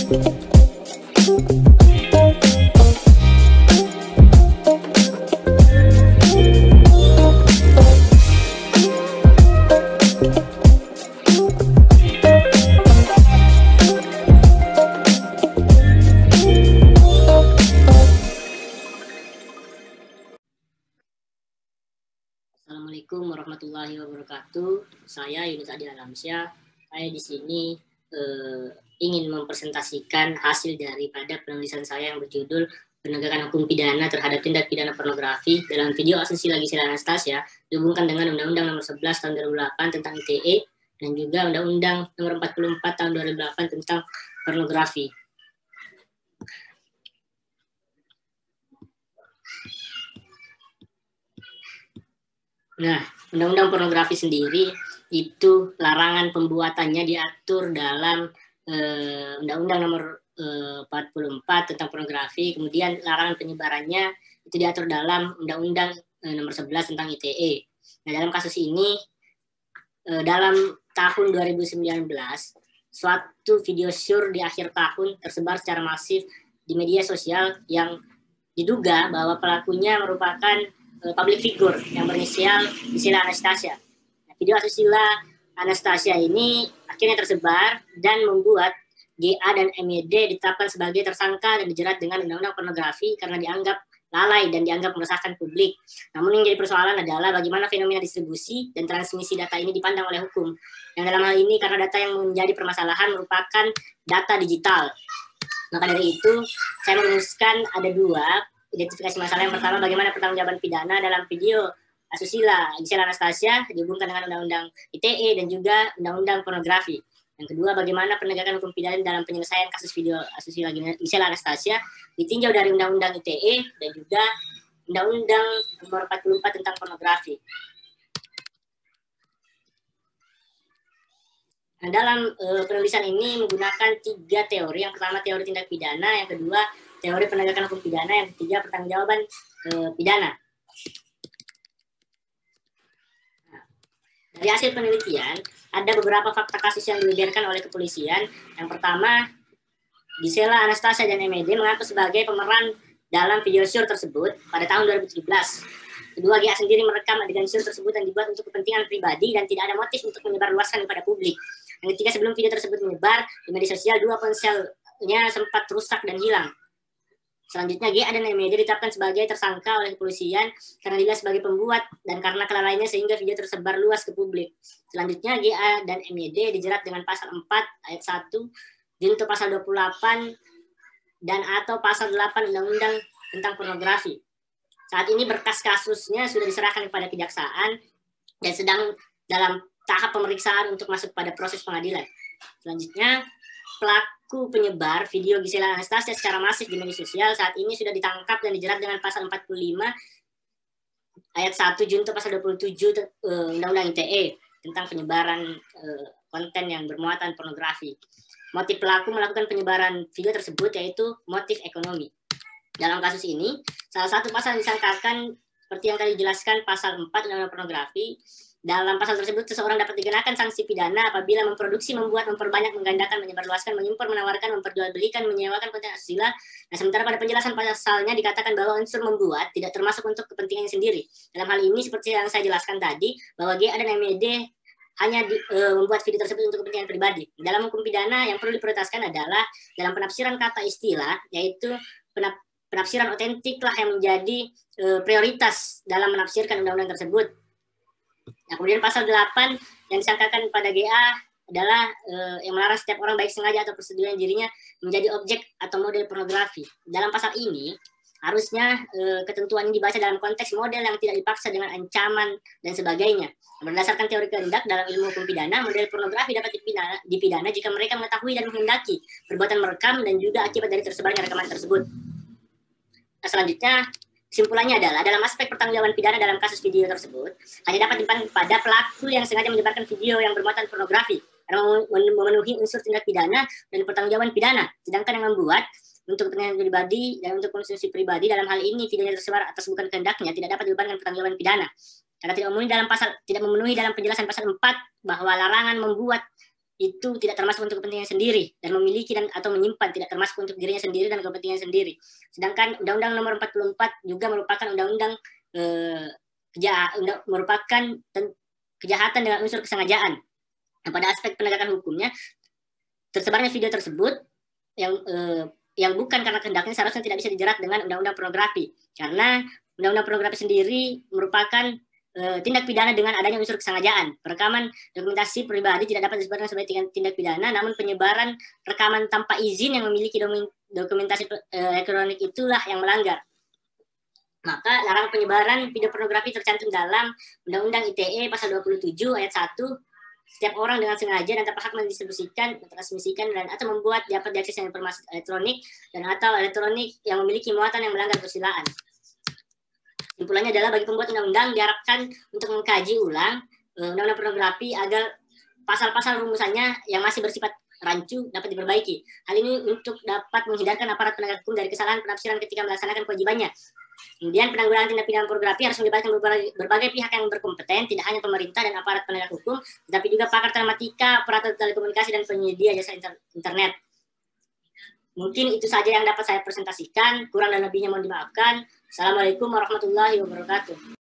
Assalamualaikum warahmatullahi wabarakatuh. Saya Yunus Adi Alamsyah. Saya di sini ingin mempresentasikan hasil daripada penulisan saya yang berjudul Penegakan Hukum Pidana Terhadap Tindak Pidana Pornografi dalam video asusila Gisela Anastasia dihubungkan dengan Undang-Undang Nomor 11 Tahun 2008 tentang ITE dan juga Undang-Undang Nomor 44 Tahun 2008 tentang pornografi. Nah, Undang-Undang Pornografi sendiri itu larangan pembuatannya diatur dalam Undang-Undang Nomor 44 tentang pornografi, kemudian larangan penyebarannya itu diatur dalam Undang-Undang Nomor 11 tentang ITE. Nah, dalam kasus ini dalam tahun 2019 suatu video syur di akhir tahun tersebar secara masif di media sosial yang diduga bahwa pelakunya merupakan public figure yang berinisial Gisela Anastasia. Nah, video asusila Anastasia ini akhirnya tersebar dan membuat GA dan MED ditetapkan sebagai tersangka dan dijerat dengan Undang-Undang Pornografi karena dianggap lalai dan dianggap meresahkan publik. Namun yang jadi persoalan adalah bagaimana fenomena distribusi dan transmisi data ini dipandang oleh hukum. Yang dalam hal ini karena data yang menjadi permasalahan merupakan data digital. Maka dari itu saya merumuskan ada dua identifikasi masalah. Yang pertama, bagaimana pertanggungjawaban pidana dalam video asusila Gisela Anastasia dihubungkan dengan Undang-Undang ITE dan juga Undang-Undang Pornografi. Yang kedua, bagaimana penegakan hukum pidana dalam penyelesaian kasus video asusila Gisela Anastasia ditinjau dari Undang-Undang ITE dan juga Undang-Undang Nomor 44 tentang pornografi. Nah, dalam penulisan ini menggunakan 3 teori. Yang pertama, teori tindak pidana. Yang kedua, teori penegakan hukum pidana. Yang ketiga, pertanggungjawaban pidana. Nah, dari hasil penelitian, ada beberapa fakta kasus yang dibeberkan oleh kepolisian. Yang pertama, Gisela Anastasia dan MED mengaku sebagai pemeran dalam video syur tersebut pada tahun 2017. Kedua, GA sendiri merekam adegan syur tersebut yang dibuat untuk kepentingan pribadi dan tidak ada motif untuk menyebarluaskan kepada publik. Yang ketiga, sebelum video tersebut menyebar di media sosial, 2 ponselnya sempat rusak dan hilang. Selanjutnya, GA dan MED ditetapkan sebagai tersangka oleh kepolisian karena dilihat sebagai pembuat dan karena kelalaiannya sehingga video tersebar luas ke publik. Selanjutnya, GA dan MED dijerat dengan pasal 4 ayat 1, junto pasal 28 dan atau pasal 8 Undang-Undang tentang pornografi. Saat ini berkas kasusnya sudah diserahkan kepada kejaksaan dan sedang dalam tahap pemeriksaan untuk masuk pada proses pengadilan. Selanjutnya, pelaku penyebar video Gisela Anastasia secara masif di media sosial saat ini sudah ditangkap dan dijerat dengan pasal 45 ayat 1 junto pasal 27 Undang-Undang ITE tentang penyebaran konten yang bermuatan pornografi. Motif pelaku melakukan penyebaran video tersebut yaitu motif ekonomi. Dalam kasus ini, salah satu pasal yang disangkakan seperti yang tadi dijelaskan pasal 4 Undang-Undang Pornografi. Dalam pasal tersebut, seseorang dapat dikenakan sanksi pidana apabila memproduksi, membuat, memperbanyak, menggandakan, menyebarluaskan, mengimpor, menawarkan, memperjualbelikan, menyewakan konten asusila. Nah, sementara pada penjelasan pasalnya dikatakan bahwa unsur membuat tidak termasuk untuk kepentingannya sendiri. Dalam hal ini, seperti yang saya jelaskan tadi, bahwa GA dan MED hanya membuat video tersebut untuk kepentingan pribadi. Dalam hukum pidana yang perlu diprioritaskan adalah dalam penafsiran kata istilah, yaitu penafsiran otentik lah yang menjadi prioritas dalam menafsirkan undang-undang tersebut. Nah, kemudian pasal 8 yang disangkakan pada GA adalah yang melarang setiap orang baik sengaja atau persetujuan dirinya menjadi objek atau model pornografi. Dalam pasal ini, harusnya ketentuan ini dibaca dalam konteks model yang tidak dipaksa dengan ancaman dan sebagainya. Berdasarkan teori kehendak dalam ilmu hukum pidana, model pornografi dapat dipidana jika mereka mengetahui dan menghendaki perbuatan merekam dan juga akibat dari tersebarnya rekaman tersebut. Nah, selanjutnya, kesimpulannya adalah dalam aspek pertanggungjawaban pidana dalam kasus video tersebut hanya dapat dipandang pada pelaku yang sengaja menyebarkan video yang bermuatan pornografi karena memenuhi unsur tindak pidana dan pertanggungjawaban pidana. Sedangkan yang membuat untuk kepentingan pribadi dan untuk konsumsi pribadi dalam hal ini videonya tersebar atas bukan kehendaknya tidak dapat dibebankan pertanggungjawaban pidana. Karena tidak memenuhi dalam penjelasan pasal 4 bahwa larangan membuat itu tidak termasuk untuk kepentingan sendiri dan memiliki dan atau menyimpan tidak termasuk untuk dirinya sendiri dan kepentingan sendiri. Sedangkan Undang-Undang Nomor 44 juga merupakan undang-undang merupakan kejahatan dengan unsur kesengajaan. Nah, pada aspek penegakan hukumnya, tersebarnya video tersebut yang bukan karena kehendaknya seharusnya tidak bisa dijerat dengan Undang-Undang Pornografi, karena Undang-Undang Pornografi sendiri merupakan tindak pidana dengan adanya unsur kesengajaan. Perekaman dokumentasi pribadi tidak dapat disebutkan sebagai tindak pidana, namun penyebaran rekaman tanpa izin yang memiliki dokumentasi elektronik itulah yang melanggar. Maka larangan penyebaran video pornografi tercantum dalam Undang-Undang ITE pasal 27 ayat 1. Setiap orang dengan sengaja dan tanpa hak mendistribusikan, mentransmisikan, dan atau membuat dapat diakses informasi elektronik dan atau elektronik yang memiliki muatan yang melanggar kesusilaan. Kesimpulannya adalah bagi pembuat undang-undang diharapkan untuk mengkaji ulang undang-undang pornografi agar pasal-pasal rumusannya yang masih bersifat rancu dapat diperbaiki. Hal ini untuk dapat menghindarkan aparat penegak hukum dari kesalahan penafsiran ketika melaksanakan kewajibannya. Kemudian penanggulangan tindak pidana pornografi harus melibatkan berbagai pihak yang berkompeten, tidak hanya pemerintah dan aparat penegak hukum, tetapi juga pakar telematika, operator telekomunikasi, dan penyedia jasa internet. Mungkin itu saja yang dapat saya presentasikan. Kurang dan lebihnya mohon dimaafkan. Assalamualaikum warahmatullahi wabarakatuh.